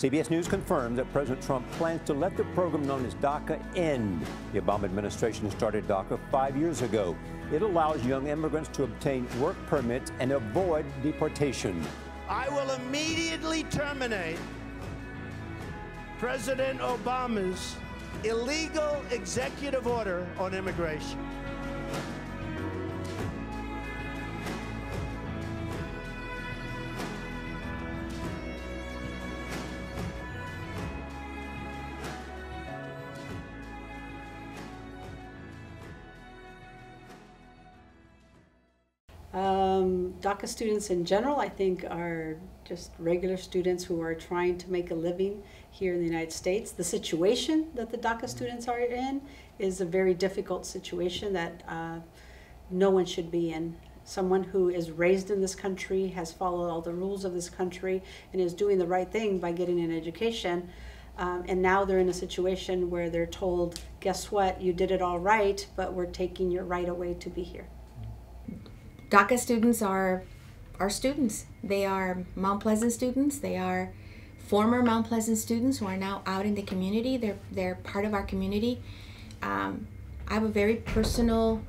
CBS News confirms that President Trump plans to let the program known as DACA end. The Obama administration started DACA 5 years ago. It allows young immigrants to obtain work permits and avoid deportation. I will immediately terminate President Obama's illegal executive order on immigration. DACA students in general, I think, are just regular students who are trying to make a living here in the United States. The situation that the DACA students are in is a very difficult situation that no one should be in. Someone who is raised in this country, has followed all the rules of this country, and is doing the right thing by getting an education, and now they're in a situation where they're told, guess what, you did it all right, but we're taking your right away to be here. DACA students are students. They are Mount Pleasant students. They are former Mount Pleasant students who are now out in the community. They're part of our community. I have a very personal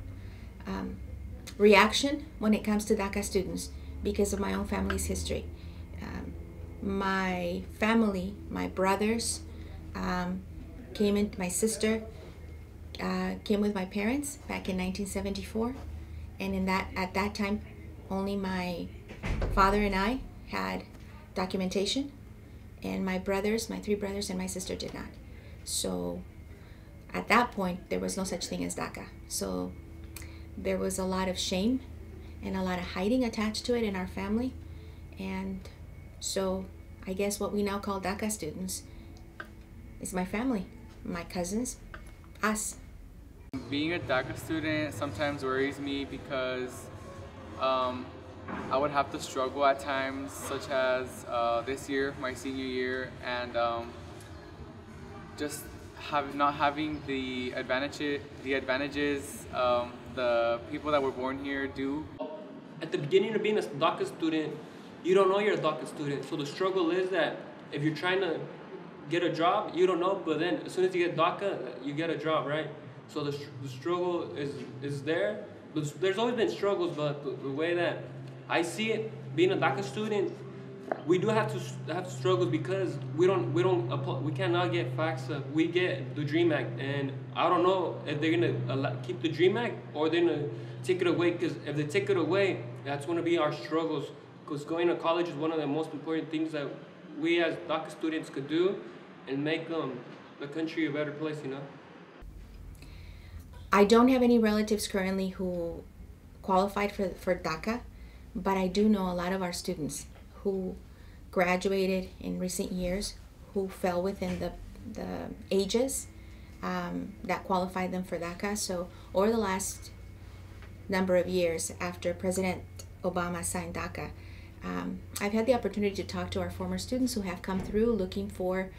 reaction when it comes to DACA students because of my own family's history. My family, my brothers, my sister came with my parents back in 1974. And at that time, only my father and I had documentation, and my 3 brothers and my sister did not. So at that point, there was no such thing as DACA. So there was a lot of shame and a lot of hiding attached to it in our family. And so I guess what we now call DACA students is my family, my cousins, us. Being a DACA student sometimes worries me because I would have to struggle at times, such as this year, my senior year, and just not having the advantages the people that were born here do. At the beginning of being a DACA student, you don't know you're a DACA student. So the struggle is that if you're trying to get a job, you don't know, but then as soon as you get DACA, you get a job, right? So the struggle is there. There's always been struggles, but the way that I see it, being a DACA student, we do have struggles because we cannot get FAFSA. We get the DREAM Act, and I don't know if they're gonna keep the DREAM Act or they're gonna take it away. Because if they take it away, that's gonna be our struggles. Because going to college is one of the most important things that we as DACA students could do and make the country a better place, you know. I don't have any relatives currently who qualified for DACA, but I do know a lot of our students who graduated in recent years who fell within the ages that qualified them for DACA. So over the last number of years after President Obama signed DACA, I've had the opportunity to talk to our former students who have come through looking for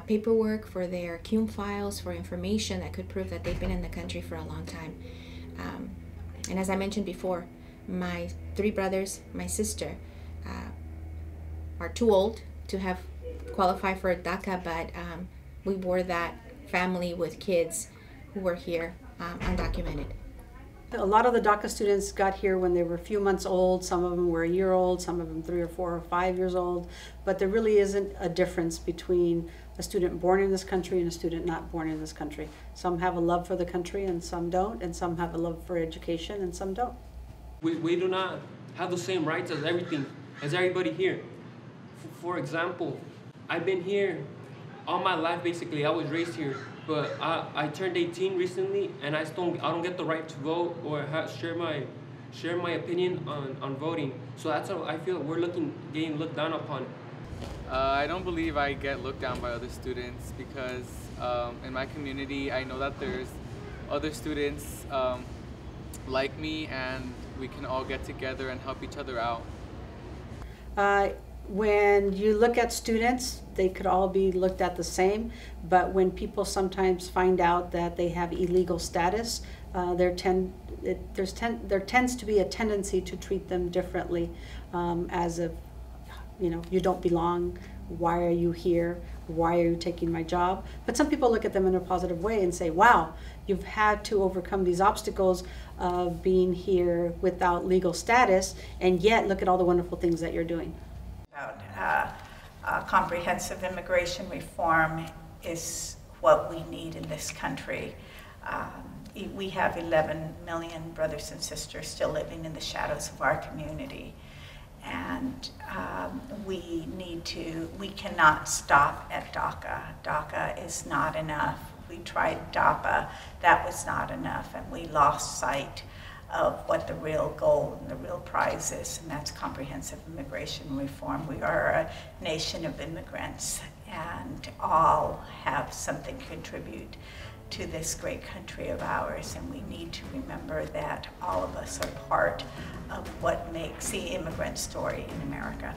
paperwork for their CUME files, for information that could prove that they've been in the country for a long time. And as I mentioned before, my 3 brothers, my sister, are too old to have qualified for DACA, but we were that family with kids who were here undocumented. A lot of the DACA students got here when they were a few months old. Some of them were a year old, some of them 3 or 4 or 5 years old. But there really isn't a difference between a student born in this country and a student not born in this country. Some have a love for the country and some don't, and some have a love for education and some don't. We do not have the same rights as everybody here. For example, I've been here all my life basically. I was raised here. But I turned 18 recently, and I don't get the right to vote or share my opinion on voting. So that's how I feel we're getting looked down upon. I don't believe I get looked down by other students because in my community I know that there's other students like me, and we can all get together and help each other out. When you look at students, they could all be looked at the same, but when people sometimes find out that they have illegal status, there tends to be a tendency to treat them differently, as if, you know, you don't belong, why are you here? Why are you taking my job? But some people look at them in a positive way and say, wow, you've had to overcome these obstacles of being here without legal status, and yet look at all the wonderful things that you're doing. Comprehensive immigration reform is what we need in this country. We have 11 million brothers and sisters still living in the shadows of our community. And we cannot stop at DACA. DACA is not enough. We tried DAPA, that was not enough, and we lost sight of what the real goal and the real prize is, and that's comprehensive immigration reform. We are a nation of immigrants, and all have something to contribute to this great country of ours, and we need to remember that all of us are part of what makes the immigrant story in America.